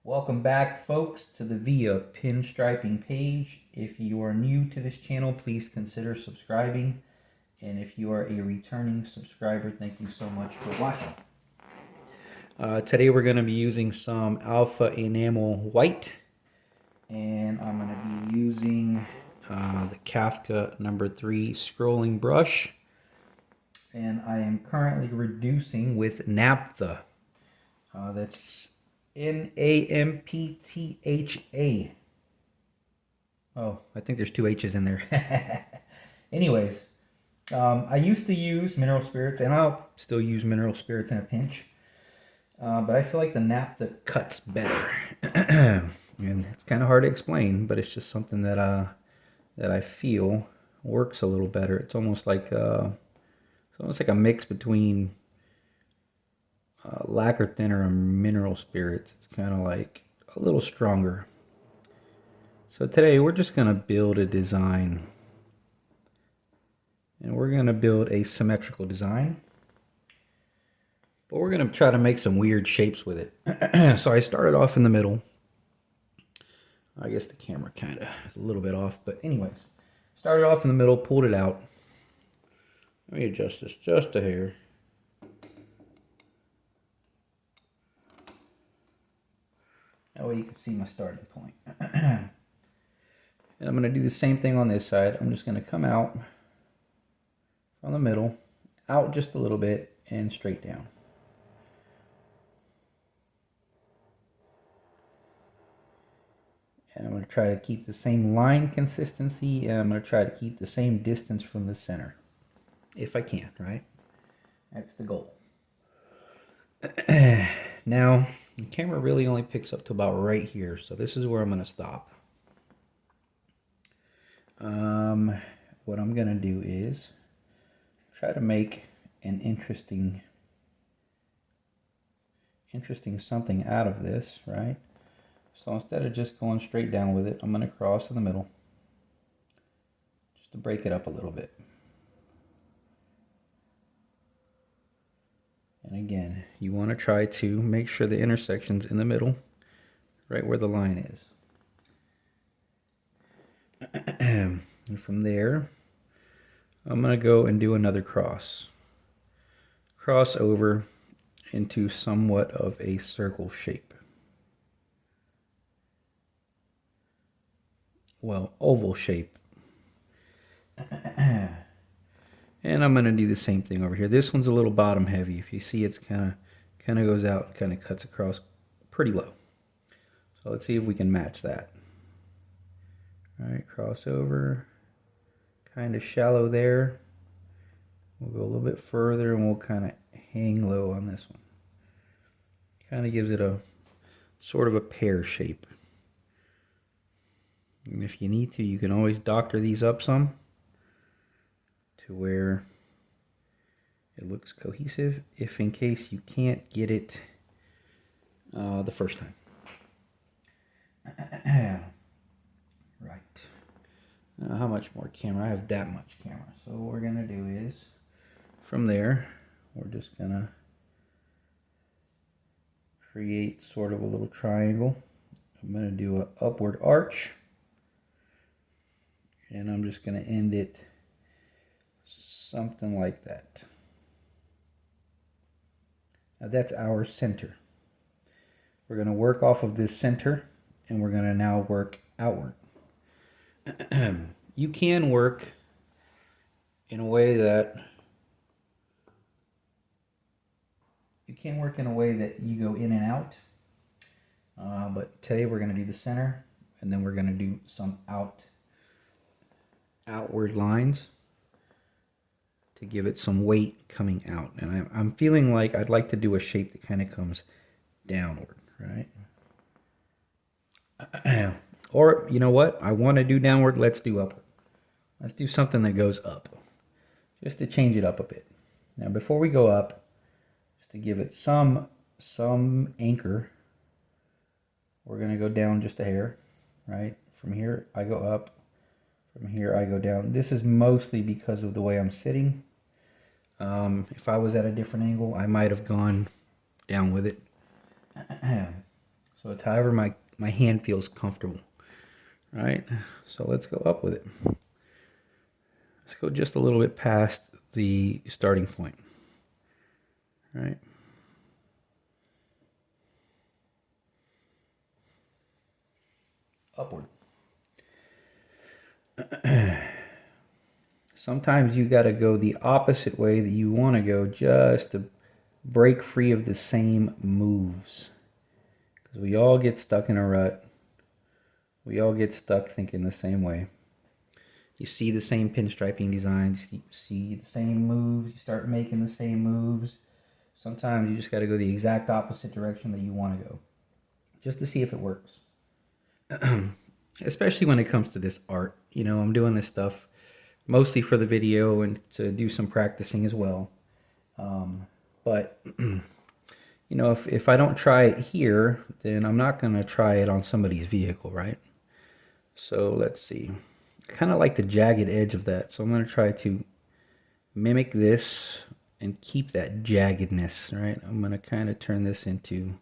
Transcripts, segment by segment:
Welcome back, folks, to the Via Pinstriping page. If you are new to this channel, please consider subscribing. And if you are a returning subscriber, thank you so much for watching. Today we're going to be using some Alpha Enamel White. And I'm going to be using the Kafka number 3 scrolling brush. And I am currently reducing with naphtha. That's Namptha. Oh, I think there's 2 H's in there. Anyways, I used to use mineral spirits, and I'll still use mineral spirits in a pinch. But I feel like the naphtha cuts better. And it's kind of hard to explain, but it's just something that I feel works a little better. It's almost like a mix between lacquer thinner and mineral spirits. It's kind of like a little stronger. So today we're just going to build a design, and we're going to build a symmetrical design, but we're going to try to make some weird shapes with it. So I started off in the middle. I guess the camera kind of is a little bit off, but anyways, started off in the middle, pulled it out. Let me adjust this just a hair. That way you can see my starting point. And I'm going to do the same thing on this side. I'm just going to come out from the middle, out just a little bit, and straight down. And I'm going to try to keep the same line consistency, and I'm going to try to keep the same distance from the center. If I can, right? That's the goal. Now, the camera really only picks up to about right here, so this is where I'm going to stop. What I'm going to do is try to make an interesting something out of this, right? So instead of just going straight down with it, I'm going to cross in the middle just to break it up a little bit. And again, you want to try to make sure the intersection's in the middle, right where the line is. And from there, I'm going to go and do another cross. Cross over into somewhat of a circle shape. Well, oval shape. And I'm going to do the same thing over here. This one's a little bottom heavy. If you see, it's kind of goes out and kind of cuts across pretty low. So let's see if we can match that. All right, cross over, kind of shallow there. We'll go a little bit further and we'll kind of hang low on this one. Kind of gives it a sort of a pear shape. And if you need to, you can always doctor these up some to where it looks cohesive, if in case you can't get it the first time. Right. Now, how much more camera? I have that much camera. So what we're going to do is, from there, we're just going to create sort of a little triangle. I'm going to do an upward arch, and I'm just going to end it something like that. Now that's our center. We're going to work off of this center, and we're going to now work outward. You can work in a way that you go in and out. But today we're going to do the center, and then we're going to do some outward lines to give it some weight coming out. And I'm feeling like I'd like to do a shape that kind of comes downward, right? Or, you know what? I want to do downward. Let's do upward. Let's do something that goes up, just to change it up a bit. Now, before we go up, just to give it some anchor, we're going to go down just a hair, right? From here, I go up. From here, I go down. This is mostly because of the way I'm sitting. If I was at a different angle, I might have gone down with it. So it's however my hand feels comfortable. All right, so let's go up with it. Let's go just a little bit past the starting point. All right. Upward. Sometimes you got to go the opposite way that you want to go just to break free of the same moves. Because we all get stuck in a rut. We all get stuck thinking the same way. You see the same pinstriping designs, you see the same moves, you start making the same moves. Sometimes you just got to go the exact opposite direction that you want to go, just to see if it works. Especially when it comes to this art. You know, I'm doing this stuff mostly for the video and to do some practicing as well. But, you know, if I don't try it here, then I'm not going to try it on somebody's vehicle, right? So let's see. I kind of like the jagged edge of that. So I'm going to try to mimic this and keep that jaggedness, right? I'm going to kind of turn this into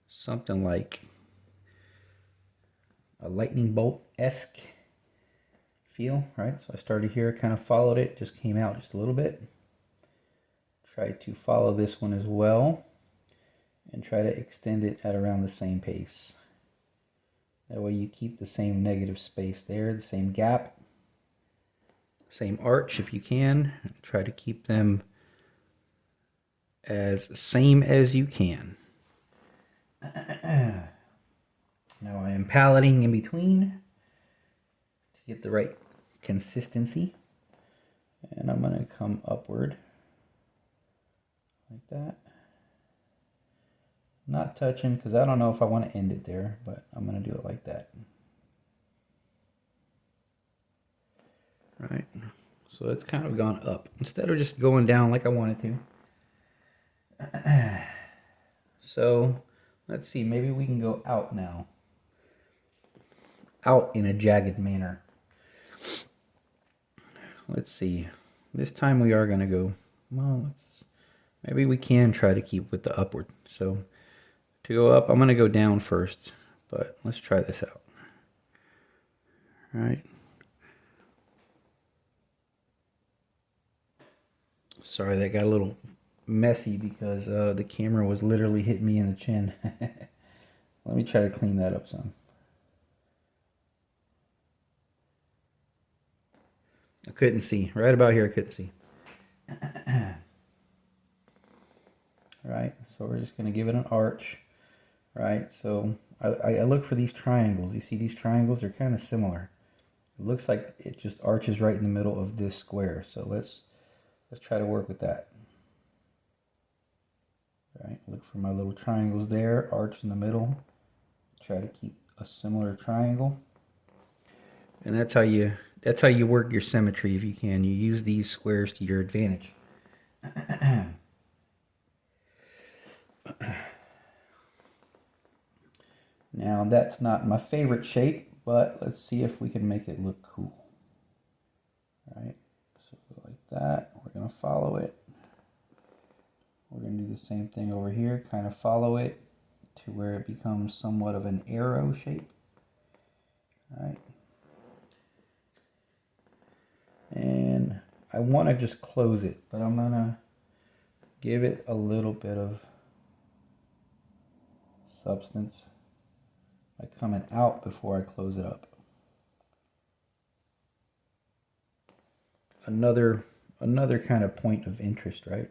something like a lightning bolt-esque feel, right? So I started here, kind of followed it, just came out just a little bit. Try to follow this one as well and try to extend it at around the same pace. That way you keep the same negative space there, the same gap, same arch if you can. Try to keep them as same as you can. Now I am paletting in between to get the right consistency. And I'm going to come upward like that. Not touching because I don't know if I want to end it there, but I'm going to do it like that. Right. So it's kind of gone up instead of just going down like I wanted to. So let's see, maybe we can go out now. Out in a jagged manner. Let's see. This time we are going to go, well, maybe we can try to keep with the upward. So to go up, I'm going to go down first, but let's try this out. All right. Sorry, that got a little messy because the camera was literally hitting me in the chin. Let me try to clean that up some. I couldn't see. Right about here, I couldn't see. Right, so we're just going to give it an arch. Right, so I look for these triangles. You see these triangles? They're kind of similar. It looks like it just arches right in the middle of this square. So let's try to work with that. Right, look for my little triangles there, arch in the middle. Try to keep a similar triangle. And that's how you work your symmetry if you can. You use these squares to your advantage. Now that's not my favorite shape, but let's see if we can make it look cool. All right, so like that. We're going to follow it. We're going to do the same thing over here, kind of follow it to where it becomes somewhat of an arrow shape. All right. And I want to just close it, but I'm going to give it a little bit of substance by coming out before I close it up. Another kind of point of interest, right?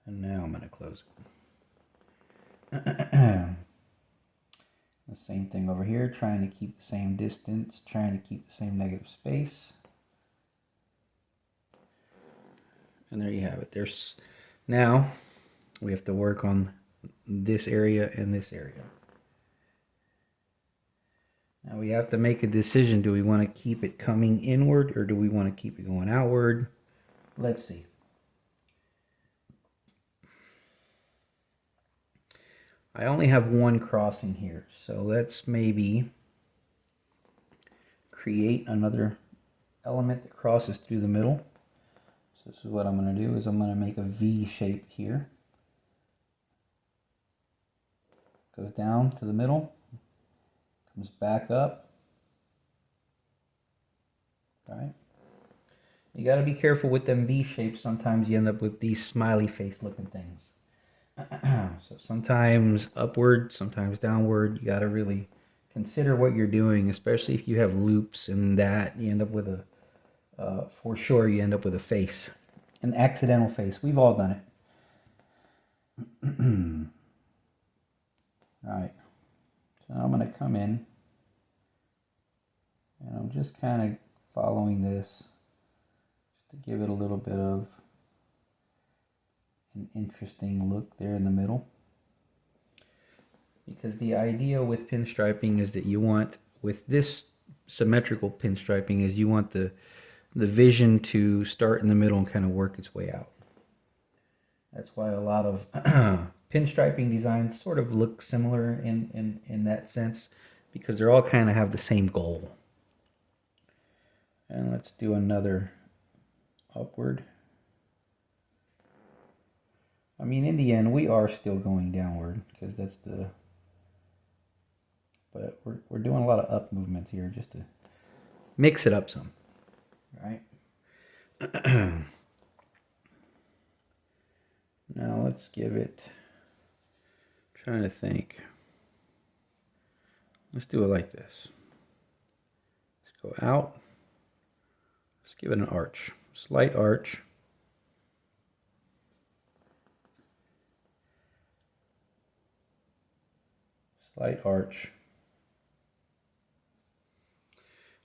And now I'm going to close it. The same thing over here, trying to keep the same distance, trying to keep the same negative space. And there you have it. There's now we have to work on this area and this area. Now we have to make a decision. Do we want to keep it coming inward or do we want to keep it going outward? Let's see. I only have one crossing here, so let's maybe create another element that crosses through the middle. So this is what I'm going to do, is I'm going to make a V shape here. Goes down to the middle, comes back up. Right? You got to be careful with them V shapes. Sometimes you end up with these smiley face looking things. So sometimes upward, sometimes downward. You got to really consider what you're doing, especially if you have loops and that. You end up with a, for sure, you end up with a face. An accidental face. We've all done it. Alright. So now I'm going to come in. And I'm just kind of following this. Just to give it a little bit of an interesting look there in the middle, because the idea with pinstriping is that you want, with this symmetrical pinstriping, is you want the vision to start in the middle and kind of work its way out. That's why a lot of pinstriping designs sort of look similar in that sense, because they're all kind of have the same goal. And let's do another upward. I mean, in the end, we are still going downward, because that's the... But we're doing a lot of up movements here just to mix it up some, right? Now let's give it... I'm trying to think. Let's do it like this. Let's go out. Let's give it an arch. Slight arch. Slight arch.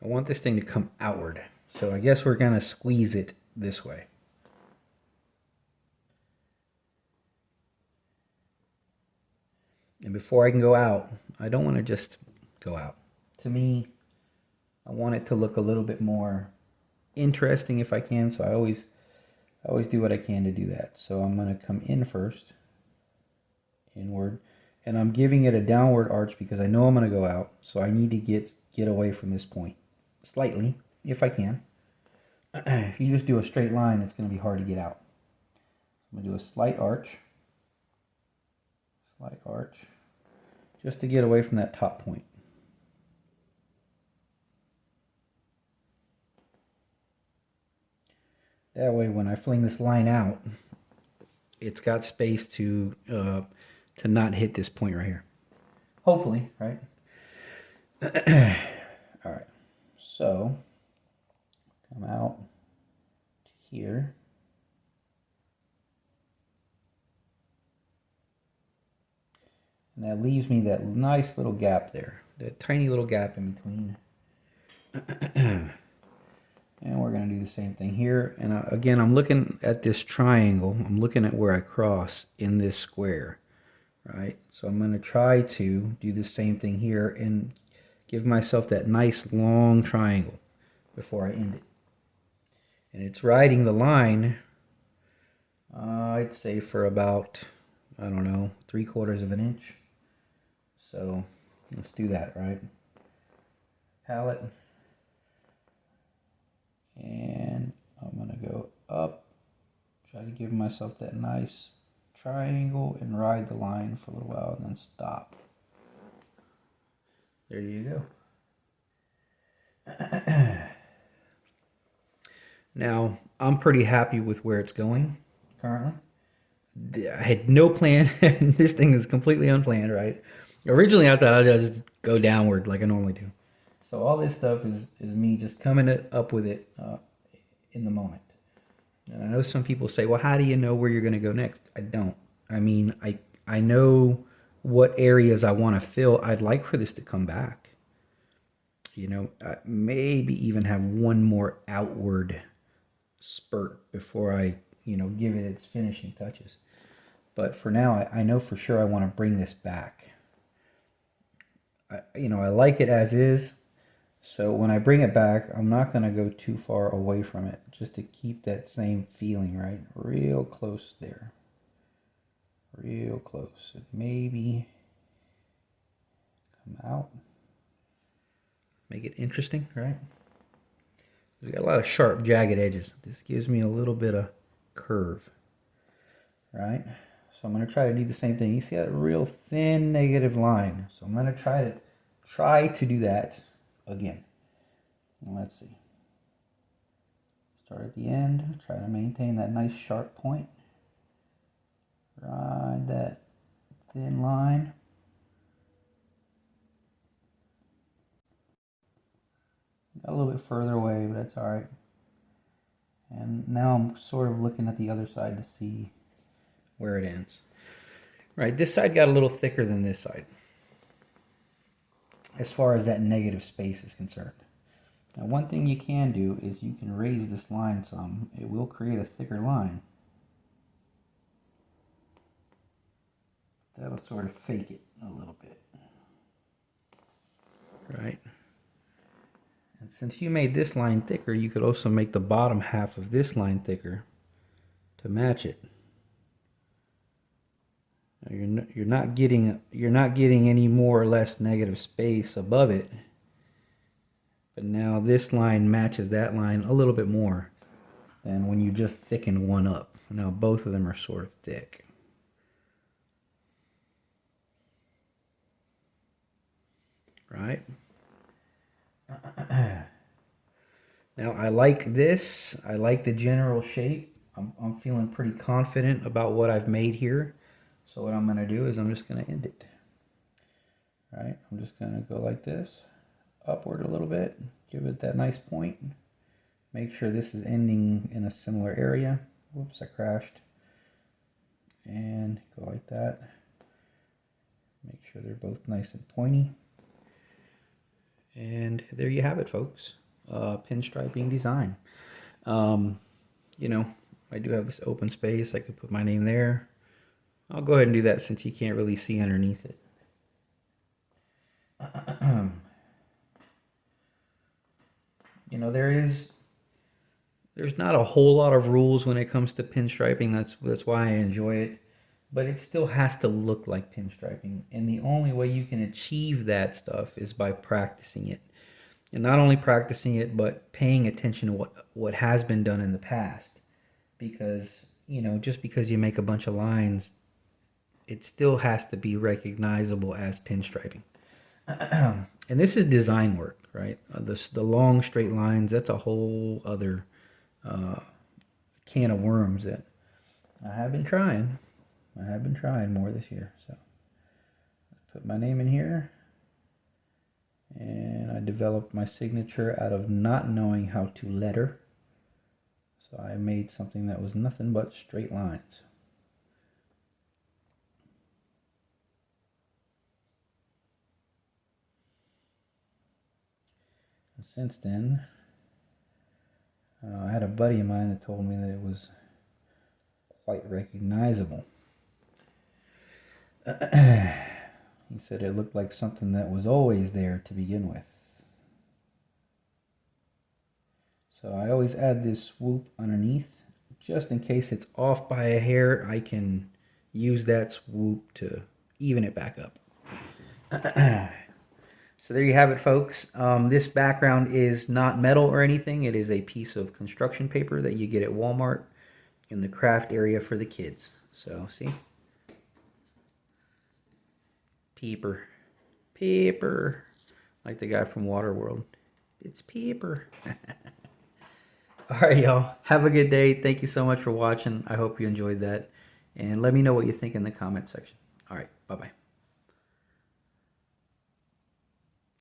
I want this thing to come outward. So I guess we're going to squeeze it this way. And before I can go out, I don't want to just go out. To me, I want it to look a little bit more interesting if I can. So I always do what I can to do that. So I'm going to come in first, inward. And I'm giving it a downward arch because I know I'm going to go out. So I need to get away from this point slightly, if I can. If you just do a straight line, it's going to be hard to get out. I'm going to do a slight arch. Slight arch. Just to get away from that top point. That way, when I fling this line out, it's got space to not hit this point right here. Hopefully, right? All right. So, come out to here. And that leaves me that nice little gap there. That tiny little gap in between. And we're going to do the same thing here. And again, I'm looking at this triangle. I'm looking at where I cross in this square. Right? So I'm going to try to do the same thing here and give myself that nice long triangle before I end it. And it's riding the line, I'd say for about, I don't know, 3/4 of an inch. So let's do that, right? Palette. And I'm going to go up, try to give myself that nice triangle and ride the line for a little while and then stop. There you go. Now, I'm pretty happy with where it's going currently. I had no plan. This thing is completely unplanned, right? Originally, I thought I'd just go downward like I normally do. So all this stuff is me just coming up with it in the moment. And I know some people say, well, how do you know where you're going to go next? I don't. I mean, I know what areas I want to fill. I'd like for this to come back. You know, maybe even have one more outward spurt before I, give it its finishing touches. But for now, I know for sure I want to bring this back. I like it as is. So when I bring it back, I'm not going to go too far away from it, just to keep that same feeling, right? Real close there. Real close. And maybe come out. Make it interesting, right? We got a lot of sharp, jagged edges. This gives me a little bit of curve, right? So I'm going to try to do the same thing. You see that real thin negative line. So I'm going to try to do that again. Let's see. Start at the end. Try to maintain that nice sharp point. Ride that thin line. Got a little bit further away, but that's all right. And now I'm sort of looking at the other side to see where it ends. Right, this side got a little thicker than this side, as far as that negative space is concerned. Now, one thing you can do is you can raise this line some. It will create a thicker line. That'll sort of fake it a little bit. Right? And since you made this line thicker, you could also make the bottom half of this line thicker to match it. Now you're not getting any more or less negative space above it. But now this line matches that line a little bit more than when you just thicken one up. Now both of them are sort of thick. Right? Now I like this. I like the general shape. I'm feeling pretty confident about what I've made here. So what I'm going to do is I'm just going to end it. Right? I'm just going to go like this, upward a little bit, give it that nice point. Make sure this is ending in a similar area. Whoops, I crashed. And go like that. Make sure they're both nice and pointy. And there you have it, folks. Pinstriping design. You know, I do have this open space. I could put my name there. I'll go ahead and do that since you can't really see underneath it. You know, there's not a whole lot of rules when it comes to pinstriping. That's why I enjoy it. But it still has to look like pinstriping. And the only way you can achieve that stuff is by practicing it. And not only practicing it, but paying attention to what has been done in the past. Because, you know, just because you make a bunch of lines, it still has to be recognizable as pinstriping. And this is design work, right? The long straight lines, that's a whole other can of worms that I have been trying. I have been trying more this year. So let's put my name in here. And I developed my signature out of not knowing how to letter. So I made something that was nothing but straight lines. And since then, I had a buddy of mine that told me that it was quite recognizable. He said it looked like something that was always there to begin with. So I always add this swoop underneath, just in case it's off by a hair. I can use that swoop to even it back up. So there you have it, folks. This background is not metal or anything. It is a piece of construction paper that you get at Walmart in the craft area for the kids. So, see? Paper. Paper. Like the guy from Waterworld. It's paper. All right, y'all. Have a good day. Thank you so much for watching. I hope you enjoyed that. And let me know what you think in the comment section. All right. Bye-bye.